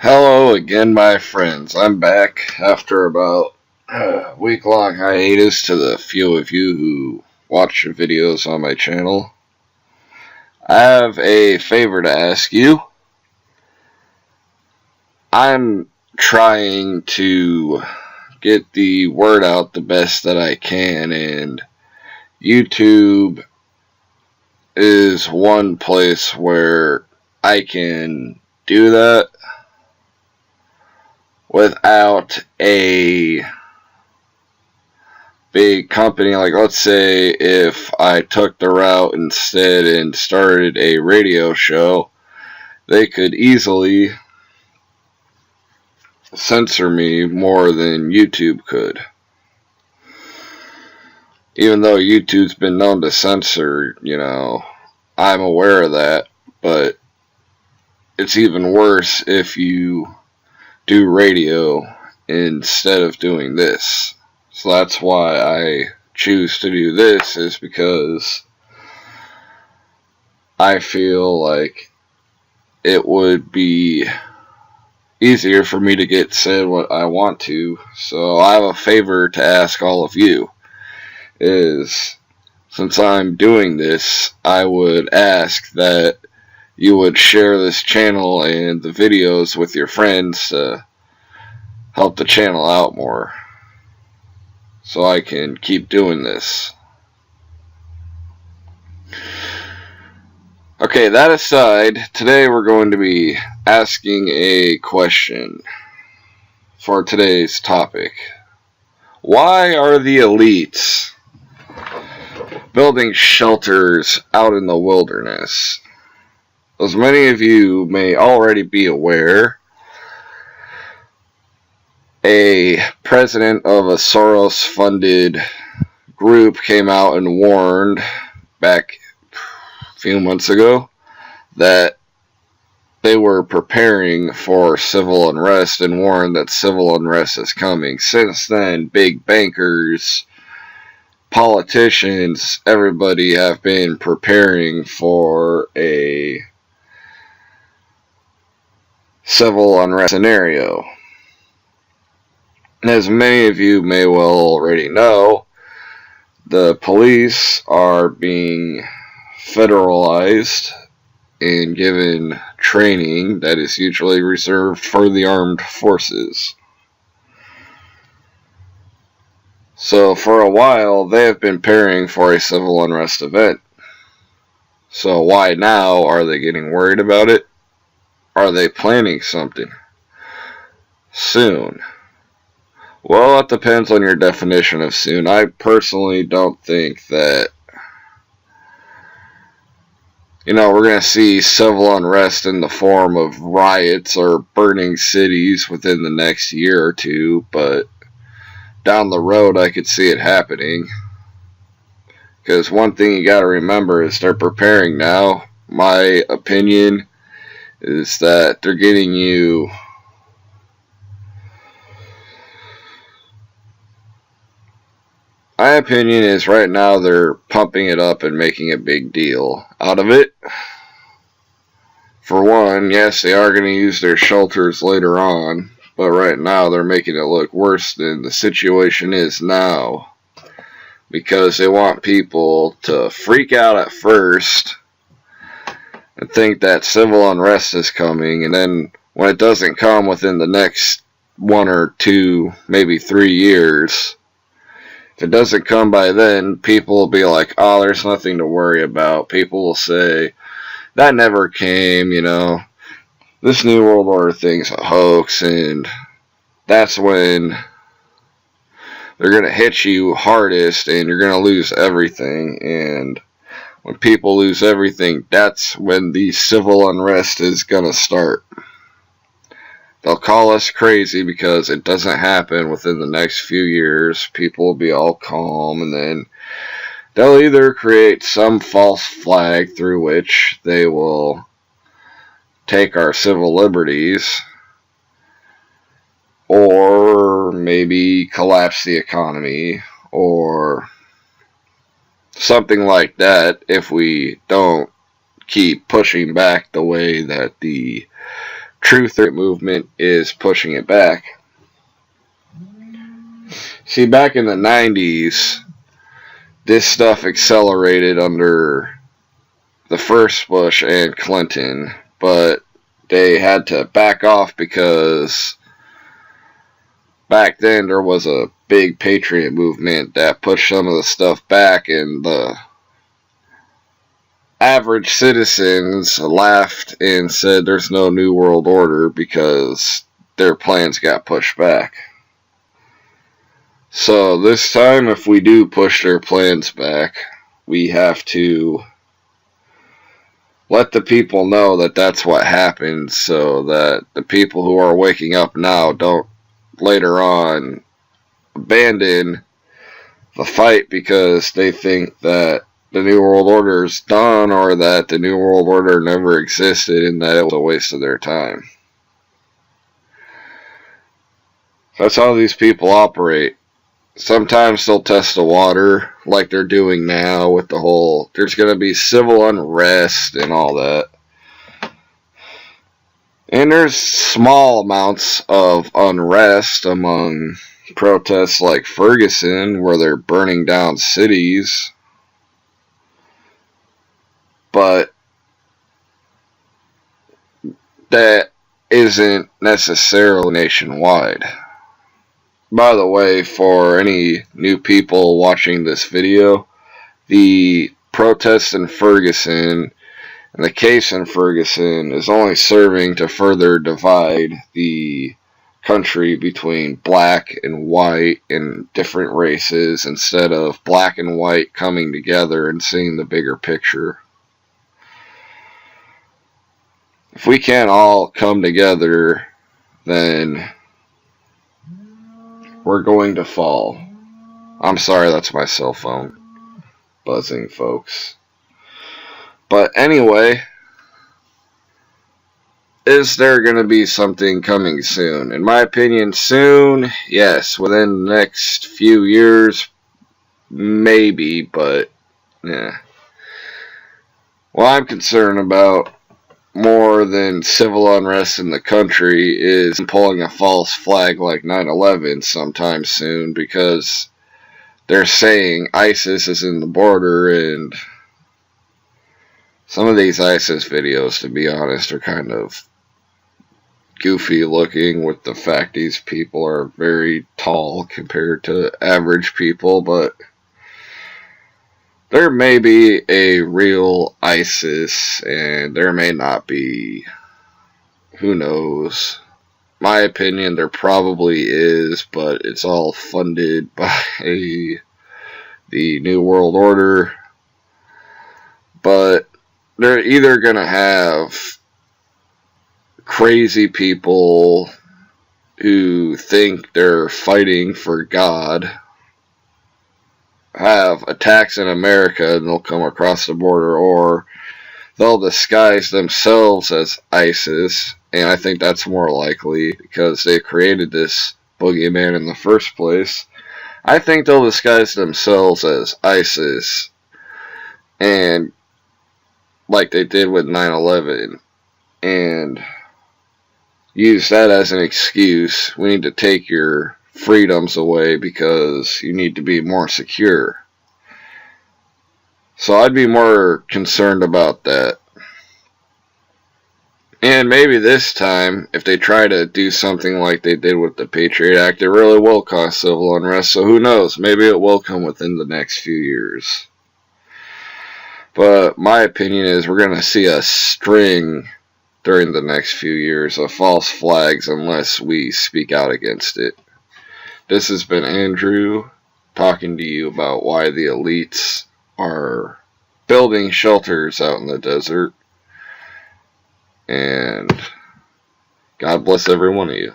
Hello again, my friends. I'm back after about a week-long hiatus to the few of you who watch the videos on my channel. I have a favor to ask you. I'm trying to get the word out the best that I can, and YouTube is one place where I can do that without a big company. Like, let's say if I took the route instead and started a radio show, they could easily censor me more than YouTube could. Even though YouTube's been known to censor, I'm aware of that, but it's even worse if you do radio instead of doing this. So that's why I choose to do this, is because I feel like it would be easier for me to get said what I want to. So I have a favor to ask all of you, is since I'm doing this, I would ask that you would share this channel and the videos with your friends to help the channel out more, so I can keep doing this. Okay, that aside, today we're going to be asking a question for today's topic. Why are the elites building shelters out in the wilderness? As many of you may already be aware, a president of a Soros-funded group came out and warned back a few months ago that they were preparing for civil unrest and warned that civil unrest is coming. Since then, big bankers, politicians, everybody have been preparing for a civil unrest scenario. As many of you may well already know, the police are being federalized and given training that is usually reserved for the armed forces. So for a while, they have been preparing for a civil unrest event. So why now are they getting worried about it? Are they planning something soon? Well, it depends on your definition of soon. I personally don't think that, we're going to see civil unrest in the form of riots or burning cities within the next year or two, but down the road I could see it happening. Because one thing you got to remember is they're preparing now. My opinion is that they're getting you My opinion is right now they're pumping it up and making a big deal out of it. For one, yes, they are going to use their shelters later on, but right now they're making it look worse than the situation is now, because they want people to freak out at first and think that civil unrest is coming, and then when it doesn't come within the next 1 or 2, maybe 3 years, if it doesn't come by then, people will be like, oh, there's nothing to worry about. People will say, that never came, this New World Order thing's a hoax, and that's when they're going to hit you hardest and you're going to lose everything. And when people lose everything, that's when the civil unrest is going to start. They'll call us crazy because it doesn't happen within the next few years. People will be all calm, and then they'll either create some false flag through which they will take our civil liberties, or maybe collapse the economy, or something like that if we don't keep pushing back the way that the truth movement is pushing it back. See, back in the 90s, this stuff accelerated under the first Bush and Clinton, but they had to back off because back then there was a big patriot movement that pushed some of the stuff back, and the average citizens laughed and said there's no New World Order because their plans got pushed back. So this time, if we do push their plans back, we have to let the people know that that's what happened, so that the people who are waking up now don't later on abandon the fight because they think that the New World Order is done, or that the New World Order never existed and that it was a waste of their time. That's how these people operate. Sometimes they'll test the water like they're doing now with the whole, there's going to be civil unrest and all that. And there's small amounts of unrest among protests like Ferguson, where they're burning down cities. But that isn't necessarily nationwide. By the way, for any new people watching this video, the protests in Ferguson and the case in Ferguson is only serving to further divide the country between black and white and different races, instead of black and white coming together and seeing the bigger picture. If we can't all come together, then we're going to fall. I'm sorry, that's my cell phone buzzing, folks. But anyway, is there going to be something coming soon? In my opinion, soon, yes. Within the next few years, maybe, but yeah. What I'm concerned about more than civil unrest in the country is pulling a false flag like 9/11 sometime soon, because they're saying ISIS is in the border, and some of these ISIS videos, to be honest, are kind of goofy looking, with the fact these people are very tall compared to average people, but there may be a real ISIS, and there may not be. Who knows? My opinion, there probably is, but it's all funded by the New World Order. But they're either going to have crazy people who think they're fighting for God have attacks in America and they'll come across the border, or they'll disguise themselves as ISIS, and I think that's more likely because they created this boogeyman in the first place. I think they'll disguise themselves as ISIS, and like they did with 9/11, and use that as an excuse. We need to take your freedoms away because you need to be more secure. So I'd be more concerned about that. And maybe this time, if they try to do something like they did with the Patriot Act, it really will cause civil unrest. So who knows? Maybe it will come within the next few years. But my opinion is we're going to see a string during the next few years of false flags unless we speak out against it. This has been Andrew talking to you about why the elites are building shelters out in the desert. And God bless every one of you.